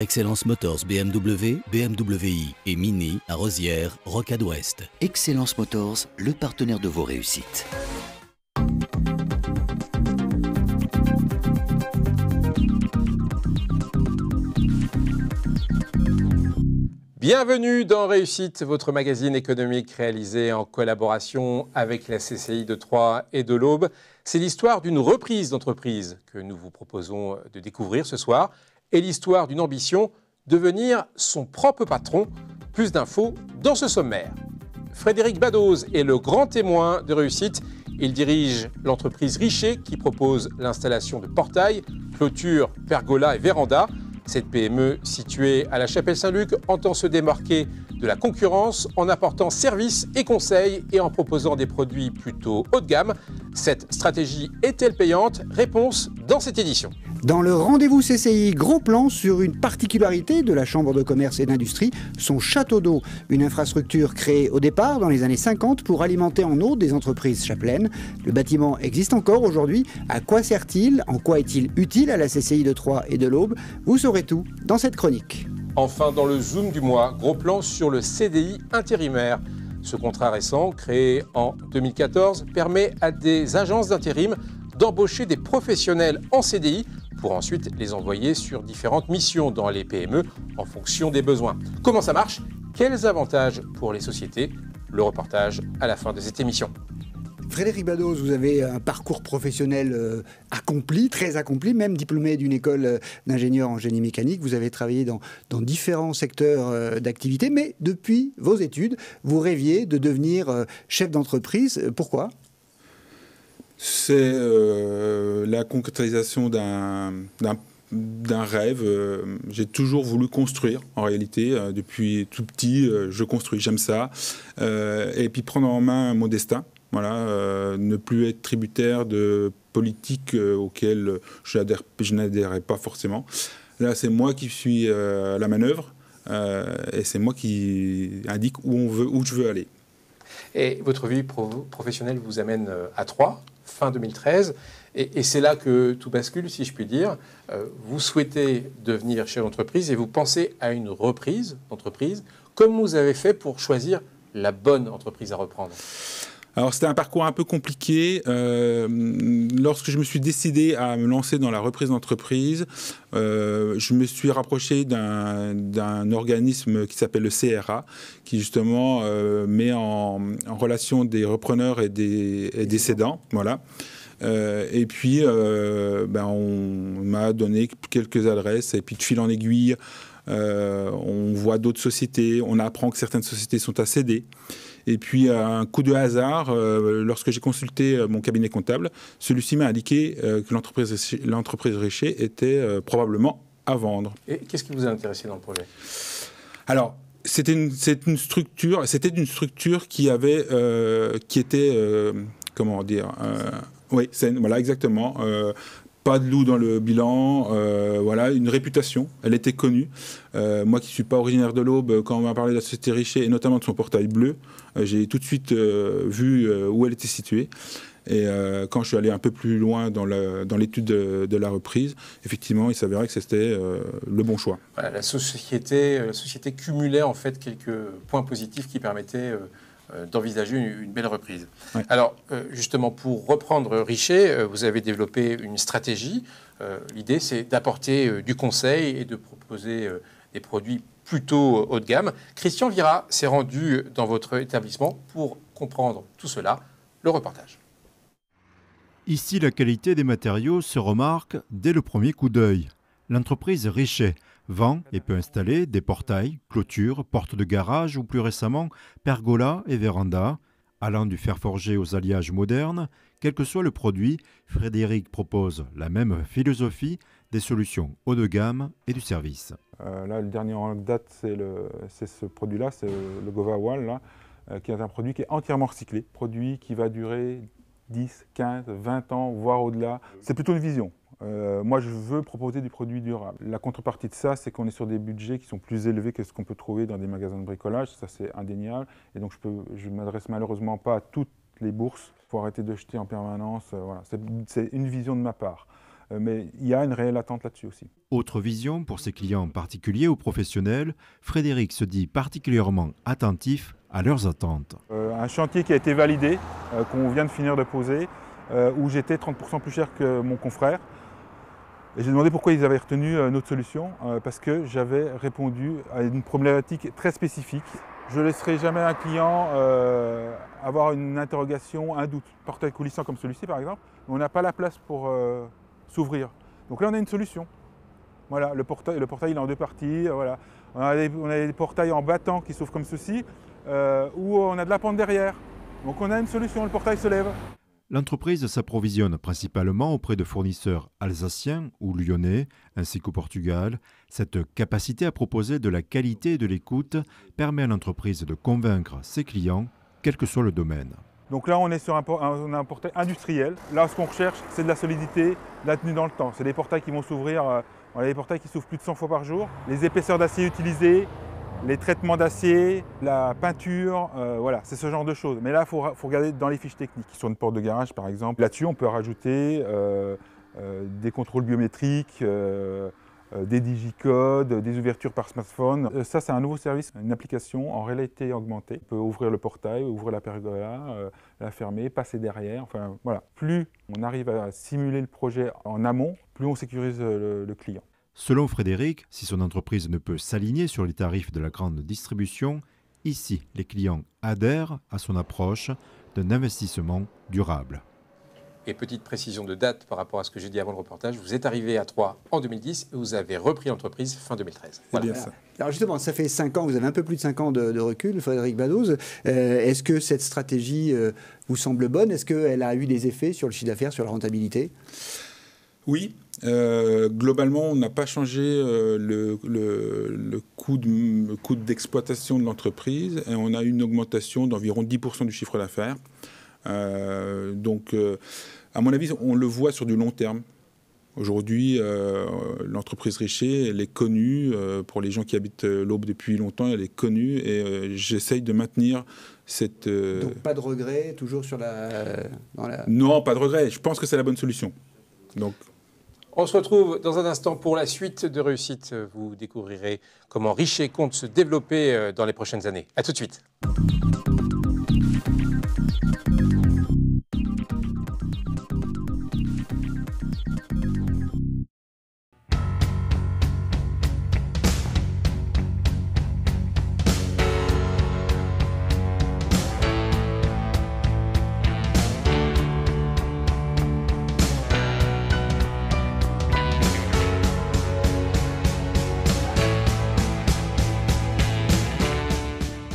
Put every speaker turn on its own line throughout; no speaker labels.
Excellence Motors BMW, BMW i et Mini à Rosières, Rocade Ouest.
Excellence Motors, le partenaire de vos réussites.
Bienvenue dans Réussite, votre magazine économique réalisé en collaboration avec la CCI de Troyes et de l'Aube. C'est l'histoire d'une reprise d'entreprise que nous vous proposons de découvrir ce soir et l'histoire d'une ambition, devenir son propre patron. Plus d'infos dans ce sommaire. Frédéric Badoz est le grand témoin de Réussite. Il dirige l'entreprise Richer qui propose l'installation de portails, clôtures, pergolas et vérandas. Cette PME située à la Chapelle-Saint-Luc entend se démarquer de la concurrence en apportant services et conseils et en proposant des produits plutôt haut de gamme. Cette stratégie est-elle payante? Réponse dans cette édition.
Dans le rendez-vous CCI, gros plan sur une particularité de la Chambre de commerce et d'industrie, son château d'eau. Une infrastructure créée au départ dans les années 50 pour alimenter en eau des entreprises chapelaines. Le bâtiment existe encore aujourd'hui. À quoi sert-il? En quoi est-il utile à la CCI de Troyes et de l'Aube? Vous saurez tout dans cette chronique.
Enfin, dans le Zoom du mois, gros plan sur le CDI intérimaire. Ce contrat récent, créé en 2014, permet à des agences d'intérim d'embaucher des professionnels en CDI pour ensuite les envoyer sur différentes missions dans les PME en fonction des besoins. Comment ça marche? Quels avantages pour les sociétés? Le reportage à la fin de cette émission.
Frédéric Badoz, vous avez un parcours professionnel accompli, très accompli, même diplômé d'une école d'ingénieur en génie mécanique. Vous avez travaillé dans différents secteurs d'activité, mais depuis vos études, vous rêviez de devenir chef d'entreprise. Pourquoi ?
C'est la concrétisation d'un rêve. J'ai toujours voulu construire, en réalité. Depuis tout petit, je construis, j'aime ça. Et puis prendre en main mon destin. Voilà, ne plus être tributaire de politiques auxquelles je n'adhérais pas forcément. Là, c'est moi qui suis à la manœuvre et c'est moi qui indique où je veux aller.
Et votre vie professionnelle vous amène à Troyes, fin 2013, et c'est là que tout bascule, si je puis dire. Vous souhaitez devenir chef d'entreprise et vous pensez à une reprise d'entreprise. Comment vous avez fait pour choisir la bonne entreprise à reprendre ?
Alors, c'était un parcours un peu compliqué. Lorsque je me suis décidé à me lancer dans la reprise d'entreprise, je me suis rapproché d'un organisme qui s'appelle le CRA, qui justement met en relation des repreneurs et des cédants. Voilà. Et puis, on m'a donné quelques adresses, et puis de fil en aiguille, on voit d'autres sociétés, on apprend que certaines sociétés sont à céder. Et puis, un coup de hasard, lorsque j'ai consulté mon cabinet comptable, celui-ci m'a indiqué que l'entreprise Richer était probablement à vendre.
Et qu'est-ce qui vous a intéressé dans le projet ?
Alors, c'était une structure qui était, comment dire, oui, voilà, exactement. Pas de loup dans le bilan, voilà, une réputation, elle était connue. Moi qui ne suis pas originaire de l'Aube, quand on m'a parlé de la société Richer et notamment de son portail bleu, j'ai tout de suite vu où elle était située. Et quand je suis allé un peu plus loin dans l'étude de la reprise, effectivement, il s'avérait que c'était le bon choix.
Voilà, la société cumulait en fait quelques points positifs qui permettaient d'envisager une belle reprise. Ouais. Alors, justement, pour reprendre Richer, vous avez développé une stratégie. L'idée, c'est d'apporter du conseil et de proposer des produits plutôt haut de gamme. Christian Vira s'est rendu dans votre établissement pour comprendre tout cela. Le reportage.
Ici, la qualité des matériaux se remarque dès le premier coup d'œil. L'entreprise Richer vend et peut installer des portails, clôtures, portes de garage ou plus récemment pergolas et vérandas. Allant du fer forgé aux alliages modernes, quel que soit le produit, Frédéric propose la même philosophie, des solutions haut de gamme et du service.
Là, le dernier en date, c'est ce produit-là, c'est le Gova Wall, là, qui est un produit qui est entièrement recyclé, produit qui va durer 10, 15, 20 ans, voire au-delà. C'est plutôt une vision. Moi, je veux proposer du produit durable. La contrepartie de ça, c'est qu'on est sur des budgets qui sont plus élevés que ce qu'on peut trouver dans des magasins de bricolage. Ça, c'est indéniable. Et donc, je ne m'adresse malheureusement pas à toutes les bourses. Il faut arrêter de jeter en permanence. Voilà. C'est une vision de ma part. mais il y a une réelle attente là-dessus aussi.
Autre vision pour ses clients particuliers ou professionnels, Frédéric se dit particulièrement attentif à leurs attentes.
Un chantier qui a été validé, qu'on vient de finir de poser, où j'étais 30% plus cher que mon confrère. Et j'ai demandé pourquoi ils avaient retenu notre solution, parce que j'avais répondu à une problématique très spécifique. Je ne laisserai jamais un client avoir une interrogation, un doute. Portail coulissant comme celui-ci par exemple, on n'a pas la place pour s'ouvrir. Donc là on a une solution. Voilà, le portail il est en deux parties. Voilà. On a des portails en battant qui s'ouvrent comme ceci, où on a de la pente derrière. Donc on a une solution, le portail se lève.
L'entreprise s'approvisionne principalement auprès de fournisseurs alsaciens ou lyonnais, ainsi qu'au Portugal. Cette capacité à proposer de la qualité et de l'écoute permet à l'entreprise de convaincre ses clients, quel que soit le domaine.
Donc là, on est sur un portail industriel. Là, ce qu'on recherche, c'est de la solidité, de la tenue dans le temps. C'est des portails qui vont s'ouvrir, on a des portails qui s'ouvrent plus de 100 fois par jour. Les épaisseurs d'acier utilisées, les traitements d'acier, la peinture, voilà, c'est ce genre de choses. Mais là, il faut regarder dans les fiches techniques. Sur une porte de garage, par exemple, là-dessus, on peut rajouter des contrôles biométriques, des digicodes, des ouvertures par smartphone. Ça, c'est un nouveau service, une application en réalité augmentée. On peut ouvrir le portail, ouvrir la pergola, la fermer, passer derrière. Enfin, voilà. Plus on arrive à simuler le projet en amont, plus on sécurise le client.
Selon Frédéric, si son entreprise ne peut s'aligner sur les tarifs de la grande distribution, ici, les clients adhèrent à son approche d'un investissement durable.
Et petite précision de date par rapport à ce que j'ai dit avant le reportage, vous êtes arrivé à Troyes en 2010 et vous avez repris l'entreprise fin 2013.
Voilà. Bien ça. Alors justement, ça fait 5 ans, vous avez un peu plus de 5 ans de recul, Frédéric Badoz. Est-ce que cette stratégie vous semble bonne? Est-ce qu'elle a eu des effets sur le chiffre d'affaires, sur la rentabilité?
Oui. Globalement, on n'a pas changé le coût d'exploitation de l'entreprise et on a eu une augmentation d'environ 10% du chiffre d'affaires. Donc, à mon avis, on le voit sur du long terme. Aujourd'hui, l'entreprise Richer, elle est connue pour les gens qui habitent l'Aube depuis longtemps, elle est connue et j'essaye de maintenir cette...
Donc pas de regret, toujours sur
Non, pas de regret. Je pense que c'est la bonne solution. Donc...
On se retrouve dans un instant pour la suite de Réussite. Vous découvrirez comment Richer compte se développer dans les prochaines années. A tout de suite.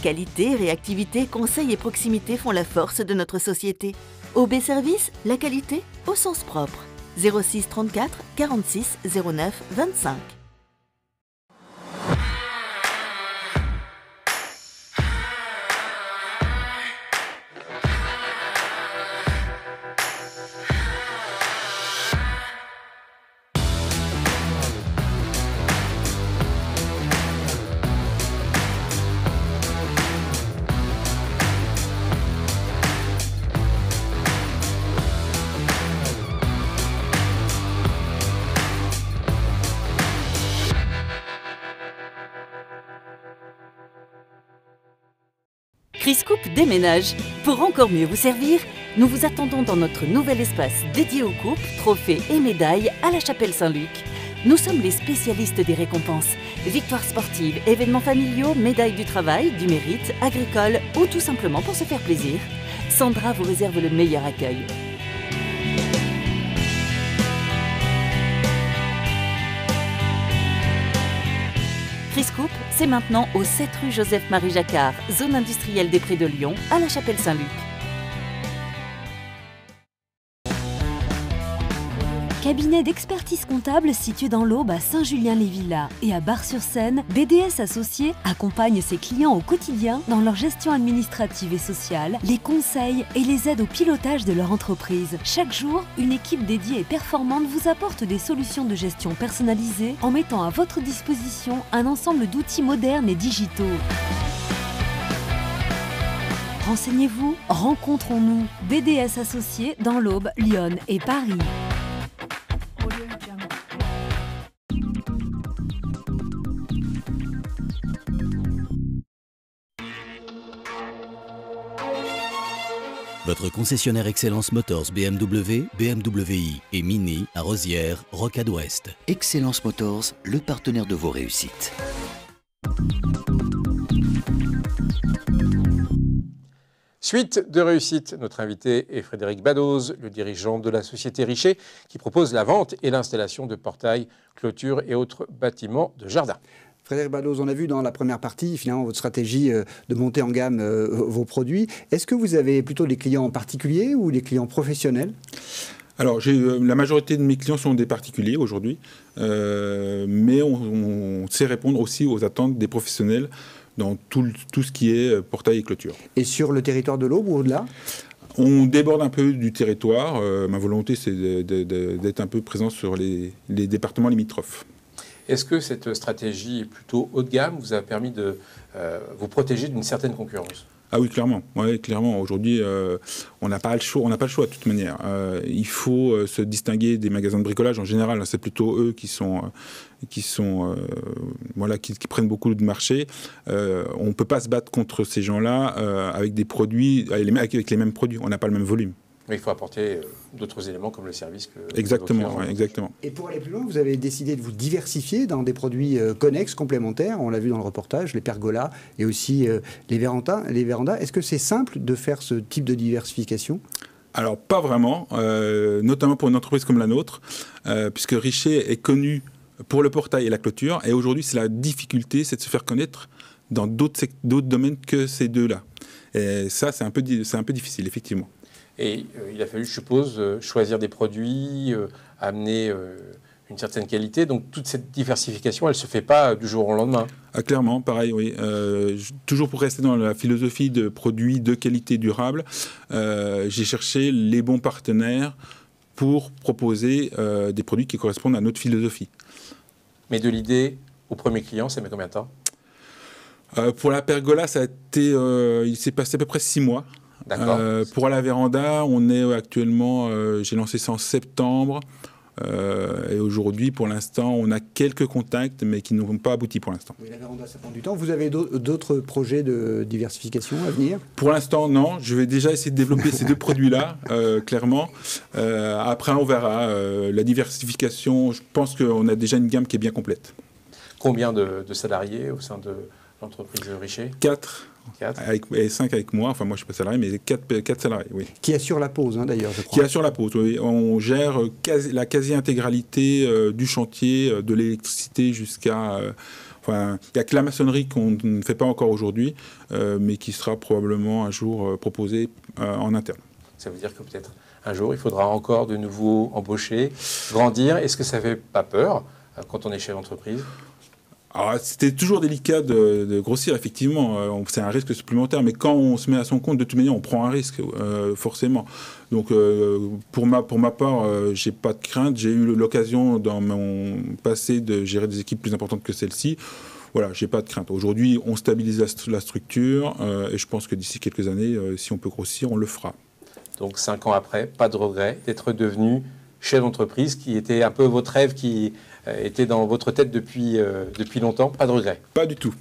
Qualité, réactivité, conseil et proximité font la force de notre société. OB Service, la qualité au sens propre. 06 34 46 09 25. Chris Coupe déménage. Pour encore mieux vous servir, nous vous attendons dans notre nouvel espace dédié aux coupes, trophées et médailles à la Chapelle Saint-Luc. Nous sommes les spécialistes des récompenses. Victoires sportives, événements familiaux, médailles du travail, du mérite, agricoles ou tout simplement pour se faire plaisir. Sandra vous réserve le meilleur accueil. Chris Coupe, c'est maintenant au 7 rue Joseph-Marie Jacquard, zone industrielle des Prés de Lyon, à la Chapelle Saint-Luc.
Cabinet d'expertise comptable situé dans l'Aube à Saint-Julien-les-Villas et à Bar-sur-Seine, BDS Associés accompagne ses clients au quotidien dans leur gestion administrative et sociale, les conseils et les aides au pilotage de leur entreprise. Chaque jour, une équipe dédiée et performante vous apporte des solutions de gestion personnalisées en mettant à votre disposition un ensemble d'outils modernes et digitaux. Renseignez-vous, rencontrons-nous. BDS Associés dans l'Aube, Lyon et Paris.
Votre concessionnaire Excellence Motors BMW, BMW i et Mini à Rosières, Rocade Ouest.
Excellence Motors, le partenaire de vos réussites.
Suite de réussite, notre invité est Frédéric Badoz, le dirigeant de la société Richer, qui propose la vente et l'installation de portails, clôtures et autres bâtiments de jardin.
Frédéric Badoz, on a vu dans la première partie, finalement, votre stratégie de monter en gamme vos produits. Est-ce que vous avez plutôt des clients particuliers ou des clients professionnels ?
Alors, la majorité de mes clients sont des particuliers aujourd'hui, mais on sait répondre aussi aux attentes des professionnels dans tout ce qui est portail et clôture.
Et sur le territoire de l'Aube ou au-delà ?
On déborde un peu du territoire. Ma volonté, c'est d'être un peu présent sur les départements limitrophes.
Est-ce que cette stratégie plutôt haut de gamme vous a permis de vous protéger d'une certaine concurrence ?
Ah oui, clairement. Ouais, clairement. Aujourd'hui, on n'a pas le choix. On n'a pas le choix de toute manière. Il faut se distinguer des magasins de bricolage en général. C'est plutôt eux qui prennent beaucoup de marché. On ne peut pas se battre contre ces gens-là avec des produits, avec les mêmes produits. On n'a pas le même volume.
Mais il faut apporter d'autres éléments comme le service que...
Exactement, ouais, exactement.
Et pour aller plus loin, vous avez décidé de vous diversifier dans des produits connexes, complémentaires. On l'a vu dans le reportage, les pergolas et aussi les vérandas. Est-ce que c'est simple de faire ce type de diversification ?
Alors, pas vraiment, notamment pour une entreprise comme la nôtre, puisque Richer est connu pour le portail et la clôture. Et aujourd'hui, c'est la difficulté, c'est de se faire connaître dans d'autres domaines que ces deux-là. Et ça, c'est un peu difficile, effectivement.
Et il a fallu, je suppose, choisir des produits, amener une certaine qualité. Donc toute cette diversification, elle ne se fait pas du jour au lendemain.
Ah, clairement, pareil, oui. Toujours pour rester dans la philosophie de produits de qualité durable, j'ai cherché les bons partenaires pour proposer des produits qui correspondent à notre philosophie. Mais
de l'idée au premier client, ça met combien de temps ?
Pour la pergola, il s'est passé à peu près 6 mois. Pour la véranda, on est actuellement, j'ai lancé ça en septembre, et aujourd'hui, pour l'instant, on a quelques contacts, mais qui n'ont pas abouti pour l'instant.
Oui, la véranda, ça prend du temps. Vous avez d'autres projets de diversification à venir ?
Pour l'instant, non. Je vais déjà essayer de développer ces deux produits-là, clairement. Après, on verra. La diversification, je pense qu'on a déjà une gamme qui est bien complète.
Combien de salariés au sein de l'entreprise Richer ?
4. Et 5 avec moi, enfin moi je ne suis pas salarié, mais 4 salariés, oui.
Qui assure la pause, hein, d'ailleurs, je crois.
Qui assure la pause, oui. On gère la quasi-intégralité du chantier, de l'électricité jusqu'à... il n'y a que la maçonnerie qu'on ne fait pas encore aujourd'hui, mais qui sera probablement un jour proposée en interne.
Ça veut dire que peut-être un jour, il faudra encore de nouveau embaucher, grandir. Est-ce que ça ne fait pas peur quand on est chef d'entreprise ?
Alors, c'était toujours délicat de grossir, effectivement. C'est un risque supplémentaire, mais quand on se met à son compte, de toute manière, on prend un risque, forcément. Donc, pour ma part, j'ai pas de crainte. J'ai eu l'occasion, dans mon passé, de gérer des équipes plus importantes que celle-ci. Voilà, j'ai pas de crainte. Aujourd'hui, on stabilise la structure, et je pense que d'ici quelques années, si on peut grossir, on le fera.
Donc, 5 ans après, pas de regret d'être devenu chef d'entreprise, qui était un peu votre rêve, qui était dans votre tête depuis longtemps. Pas de regret.
Pas du tout.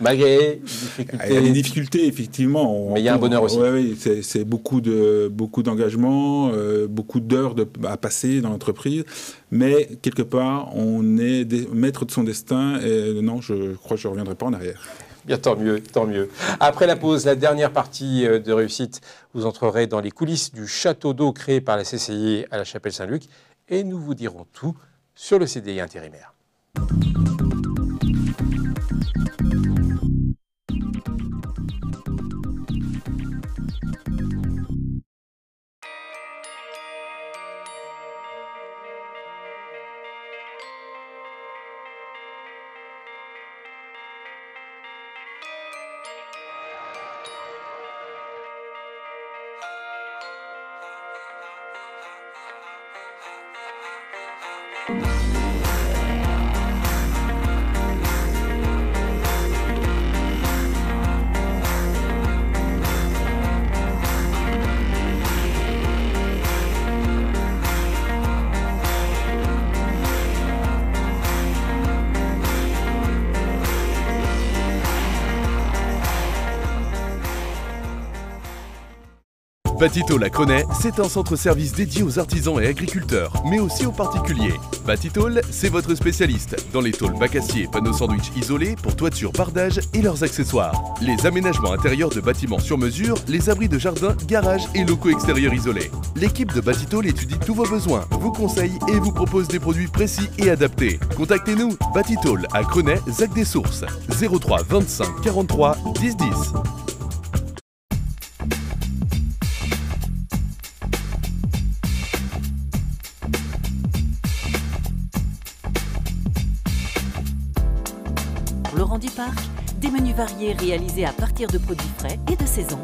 Malgré les difficultés.
Il y a des difficultés, effectivement.
Mais il y a un bonheur aussi.
Oui, c'est beaucoup d'engagement, beaucoup d'heures à passer dans l'entreprise. Mais quelque part, on est maître de son destin. Et non, je crois que je ne reviendrai pas en arrière.
Bien, tant mieux, tant mieux. Après la pause, la dernière partie de réussite, vous entrerez dans les coulisses du château d'eau créé par la CCI à la Chapelle Saint-Luc et nous vous dirons tout sur le CDI intérimaire.
Batitol à Crenay, c'est un centre-service dédié aux artisans et agriculteurs, mais aussi aux particuliers. Batitol, c'est votre spécialiste dans les tôles bac acier, panneaux sandwich isolés pour toiture, bardage et leurs accessoires. Les aménagements intérieurs de bâtiments sur mesure, les abris de jardin, garages et locaux extérieurs isolés. L'équipe de Batitol étudie tous vos besoins, vous conseille et vous propose des produits précis et adaptés. Contactez-nous, Batitol à Crenay, Zac des Sources, 03 25 43 10 10.
Laurent Duparc, des menus variés réalisés à partir de produits frais et de saison.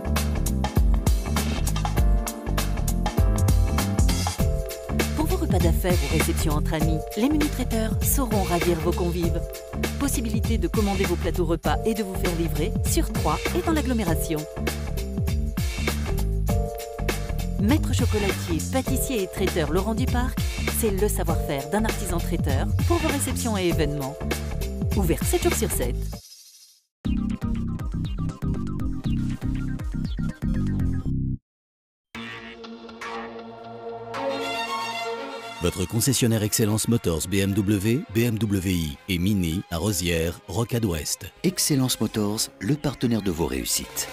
Pour vos repas d'affaires ou réceptions entre amis, les menus traiteurs sauront ravir vos convives. Possibilité de commander vos plateaux repas et de vous faire livrer sur Troyes et dans l'agglomération. Maître chocolatier, pâtissier et traiteur Laurent Duparc, c'est le savoir-faire d'un artisan traiteur pour vos réceptions et événements. Ouvert 7 jours sur 7.
Votre concessionnaire Excellence Motors BMW, BMW i et Mini à Rosières, Rocade Ouest.
Excellence Motors, le partenaire de vos réussites.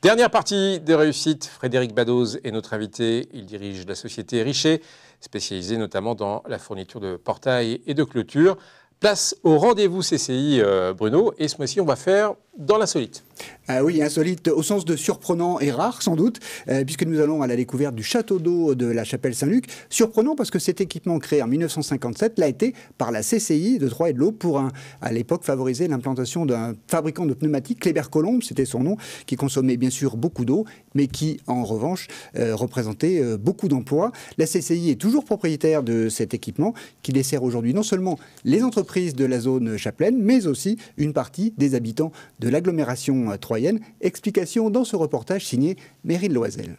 Dernière partie de réussite, Frédéric Badoz est notre invité. Il dirige la société Richet, spécialisée notamment dans la fourniture de portails et de clôtures. Place au rendez-vous CCI, Bruno, et ce mois-ci, on va faire dans l'insolite.
Ah oui, insolite au sens de surprenant et rare sans doute, puisque nous allons à la découverte du château d'eau de la Chapelle Saint-Luc. Surprenant parce que cet équipement créé en 1957 l'a été par la CCI de Troyes et de l'Aube pour, à l'époque, favoriser l'implantation d'un fabricant de pneumatiques, Kléber-Colomb, c'était son nom, qui consommait bien sûr beaucoup d'eau, mais qui, en revanche, représentait beaucoup d'emplois. La CCI est toujours propriétaire de cet équipement qui dessert aujourd'hui non seulement les entreprises de la zone chapelaine, mais aussi une partie des habitants de l'agglomération troyenne. Explication dans ce reportage signé Meryl Loisel.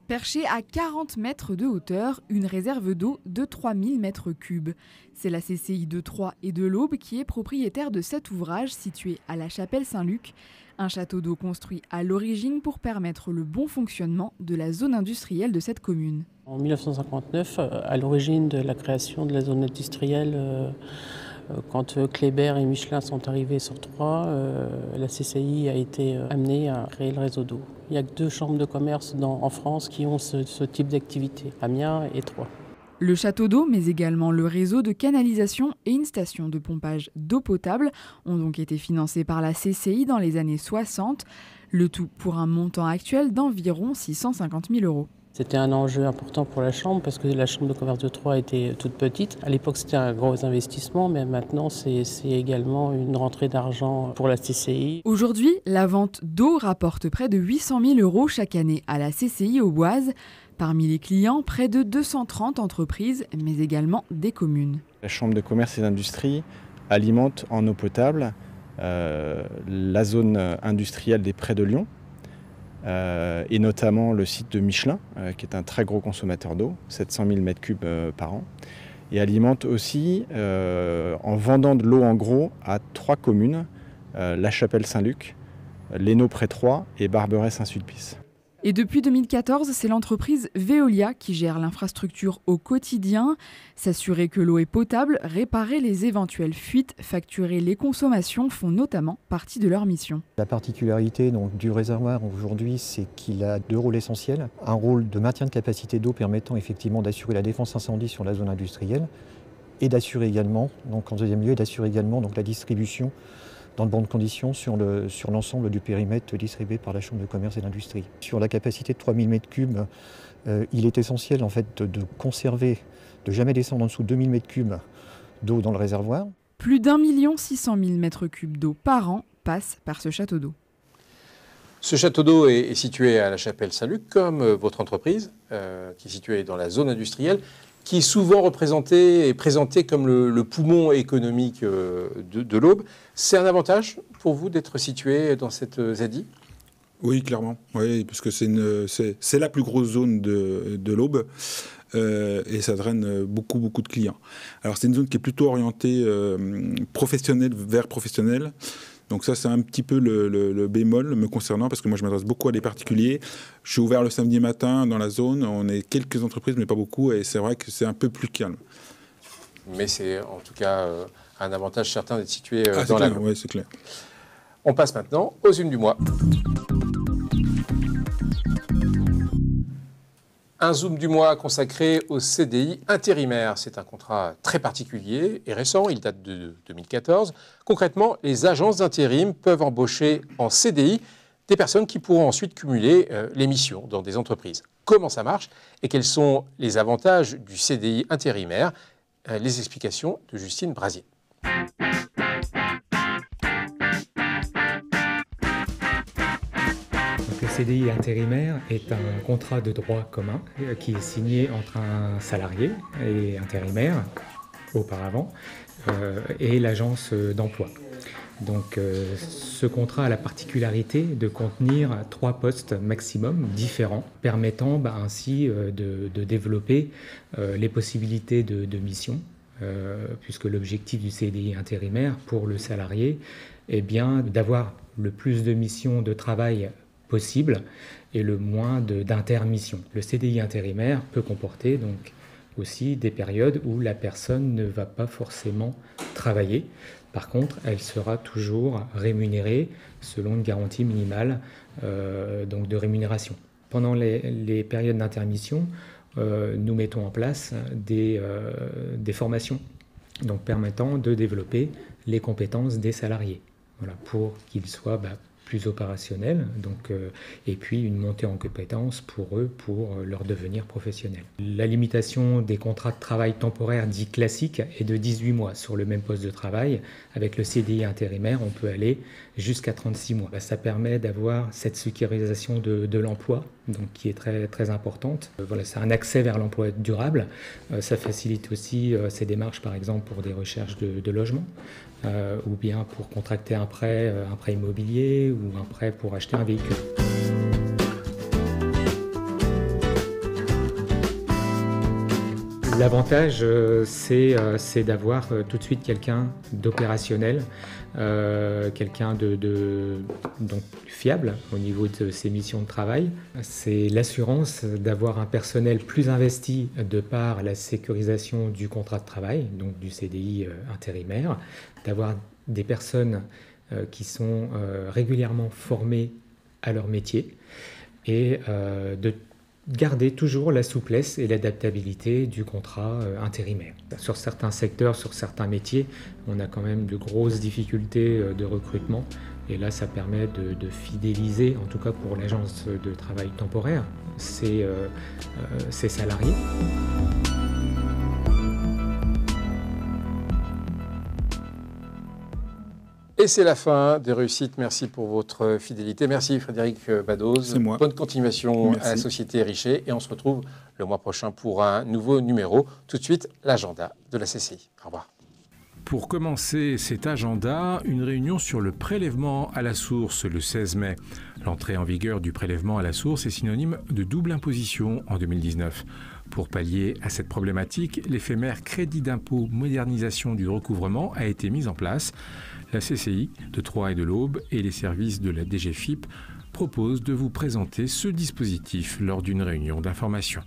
Perchée à 40 mètres de hauteur, une réserve d'eau de 3000 mètres cubes. C'est la CCI de Troyes et de l'Aube qui est propriétaire de cet ouvrage situé à la Chapelle Saint-Luc. Un château d'eau construit à l'origine pour permettre le bon fonctionnement de la zone industrielle de cette commune.
En 1959, à l'origine de la création de la zone industrielle, quand Kléber et Michelin sont arrivés sur Troyes, la CCI a été amenée à créer le réseau d'eau. Il n'y a que 2 chambres de commerce en France qui ont ce type d'activité, Amiens et Troyes.
Le château d'eau, mais également le réseau de canalisation et une station de pompage d'eau potable ont donc été financés par la CCI dans les années 60, le tout pour un montant actuel d'environ 650 000 €.
C'était un enjeu important pour la chambre parce que la chambre de commerce de Troyes était toute petite. À l'époque, c'était un gros investissement, mais maintenant, c'est également une rentrée d'argent pour la CCI.
Aujourd'hui, la vente d'eau rapporte près de 800 000 € chaque année à la CCI Auboise. Parmi les clients, près de 230 entreprises, mais également des communes.
La Chambre de commerce et d'industrie alimente en eau potable la zone industrielle des Prés de Lyon, et notamment le site de Michelin, qui est un très gros consommateur d'eau, 700 000 m3 par an, et alimente aussi, en vendant de l'eau en gros, à 3 communes, La Chapelle Saint-Luc, Lénaud près Troyes et Barberet-Saint-Sulpice.
Et depuis 2014, c'est l'entreprise Veolia qui gère l'infrastructure au quotidien. S'assurer que l'eau est potable, réparer les éventuelles fuites, facturer les consommations font notamment partie de leur mission.
La particularité du réservoir aujourd'hui, c'est qu'il a 2 rôles essentiels. Un rôle de maintien de capacité d'eau permettant effectivement d'assurer la défense incendie sur la zone industrielle et d'assurer également, donc en deuxième lieu, d'assurer également la distribution dans de bonnes conditions sur l'ensemble du périmètre distribué par la Chambre de commerce et d'industrie. Sur la capacité de 3000 m3, il est essentiel en fait de conserver, de jamais descendre en dessous de 2000 m3 d'eau dans le réservoir.
Plus d'1 600 000 m3 d'eau par an passent par ce château d'eau.
Ce château d'eau est situé à la Chapelle Saint-Luc, comme votre entreprise, qui est située dans la zone industrielle, qui est souvent représenté et présenté comme le poumon économique de l'Aube. C'est un avantage pour vous d'être situé dans cette ZI ?
Oui, clairement. Oui, parce que c'est la plus grosse zone de l'Aube et ça draine beaucoup de clients. Alors c'est une zone qui est plutôt orientée professionnelle vers professionnel. Donc ça, c'est un petit peu le bémol me concernant, parce que moi, je m'adresse beaucoup à des particuliers. Je suis ouvert le samedi matin dans la zone. On est quelques entreprises, mais pas beaucoup. Et c'est vrai que c'est un peu plus calme.
Mais c'est en tout cas un avantage certain d'être situé dans la zone.
Oui, c'est clair.
On passe maintenant aux unes du mois. Un zoom du mois consacré au CDI intérimaire. C'est un contrat très particulier et récent, il date de 2014. Concrètement, les agences d'intérim peuvent embaucher en CDI des personnes qui pourront ensuite cumuler les missions dans des entreprises. Comment ça marche et quels sont les avantages du CDI intérimaire? Les explications de Justine Brasier.
Le CDI intérimaire est un contrat de droit commun qui est signé entre un salarié et intérimaire, auparavant, et l'agence d'emploi. Donc ce contrat a la particularité de contenir 3 postes maximum différents, permettant ainsi de développer les possibilités de mission, puisque l'objectif du CDI intérimaire pour le salarié est bien d'avoir le plus de missions de travail possible et le moins d'intermissions. Le CDI intérimaire peut comporter donc aussi des périodes où la personne ne va pas forcément travailler. Par contre, elle sera toujours rémunérée selon une garantie minimale donc de rémunération. Pendant les périodes d'intermission, nous mettons en place des formations donc permettant de développer les compétences des salariés, voilà, pour qu'ils soient plus opérationnels, donc, et puis une montée en compétences pour eux, pour leur devenir professionnels. La limitation des contrats de travail temporaires dits classiques est de 18 mois sur le même poste de travail. Avec le CDI intérimaire, on peut aller jusqu'à 36 mois. Ça permet d'avoir cette sécurisation de l'emploi, donc, qui est très, très importante. Voilà, c'est un accès vers l'emploi durable. Ça facilite aussi ces démarches, par exemple, pour des recherches de logement. Ou bien pour contracter un prêt immobilier ou un prêt pour acheter un véhicule. L'avantage, c'est d'avoir tout de suite quelqu'un d'opérationnel, quelqu'un donc fiable au niveau de ses missions de travail. C'est l'assurance d'avoir un personnel plus investi de par la sécurisation du contrat de travail, donc du CDI intérimaire, d'avoir des personnes qui sont régulièrement formées à leur métier et de garder toujours la souplesse et l'adaptabilité du contrat intérimaire. Sur certains secteurs, sur certains métiers, on a quand même de grosses difficultés de recrutement et là ça permet de fidéliser, en tout cas pour l'agence de travail temporaire, ses salariés.
Et c'est la fin des réussites. Merci pour votre fidélité. Merci Frédéric Badoz.
C'est moi.
Bonne continuation
Merci.
à la Société Richet. Et on se retrouve le mois prochain pour un nouveau numéro. Tout de suite, l'agenda de la CCI. Au revoir.
Pour commencer cet agenda, une réunion sur le prélèvement à la source le 16 mai. L'entrée en vigueur du prélèvement à la source est synonyme de double imposition en 2019. Pour pallier à cette problématique, l'éphémère crédit d'impôt modernisation du recouvrement a été mis en place. La CCI de Troyes et de l'Aube et les services de la DGFiP proposent de vous présenter ce dispositif lors d'une réunion d'information.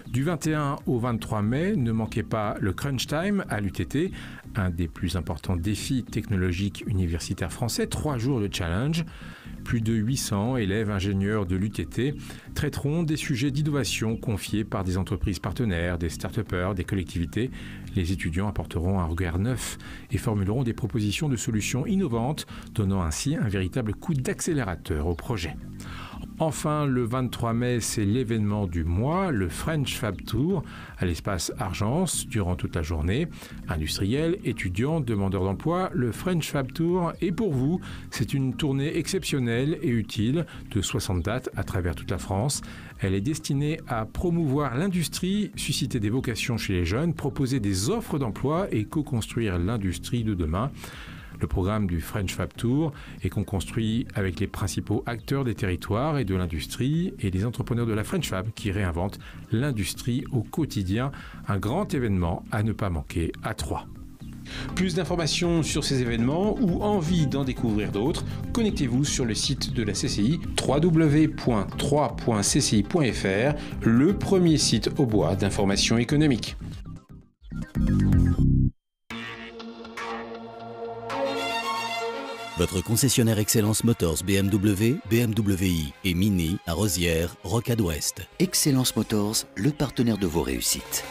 Du 21 au 23 mai, ne manquez pas le Crunch Time à l'UTT, un des plus importants défis technologiques universitaires français, 3 jours de challenge. Plus de 800 élèves ingénieurs de l'UTT traiteront des sujets d'innovation confiés par des entreprises partenaires, des start-upers, des collectivités. Les étudiants apporteront un regard neuf et formuleront des propositions de solutions innovantes, donnant ainsi un véritable coup d'accélérateur au projet. Enfin, le 23 mai, c'est l'événement du mois, le French Fab Tour, à l'espace Argence, durant toute la journée. Industriels, étudiants, demandeurs d'emploi, le French Fab Tour est pour vous. C'est une tournée exceptionnelle et utile de 60 dates à travers toute la France. Elle est destinée à promouvoir l'industrie, susciter des vocations chez les jeunes, proposer des offres d'emploi et co-construire l'industrie de demain. Le programme du French Fab Tour est construit avec les principaux acteurs des territoires et de l'industrie et les entrepreneurs de la French Fab qui réinventent l'industrie au quotidien. Un grand événement à ne pas manquer à Troyes.
Plus d'informations sur ces événements ou envie d'en découvrir d'autres, connectez-vous sur le site de la CCI www.3.cci.fr, le premier site au bois d'information économique.
Votre concessionnaire Excellence Motors BMW, BMW i et Mini à Rosières, Rocade Ouest.
Excellence Motors, le partenaire de vos réussites.